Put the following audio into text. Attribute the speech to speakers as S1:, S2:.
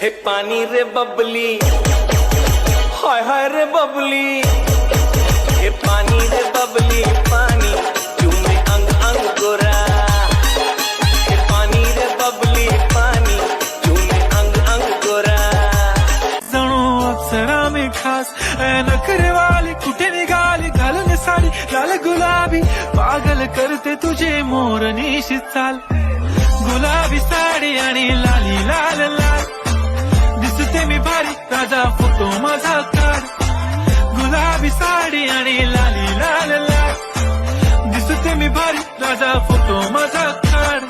S1: हे पानी रे बबली, हाय हाय रे बबली, हे पानी रे बबली पानी चूमे अंग अंग गोरा, हे पानी रे बबली पानी चूमे अंग अंग गोरा.
S2: जणू अप्सरा मी खास नखरे वाली कुठे निघाली घालून साडी लाल गुलाबी पागल करते तुझे मोरनीशी चाल. गुलाबी साडी आणि लाली लाल लाल दिसते मी भारी ताजा फोटो माझा काढ. गुलाबी साडी आणि लाली लाल लाल दिसते मी भारी ताजा फोटो माझा काढ.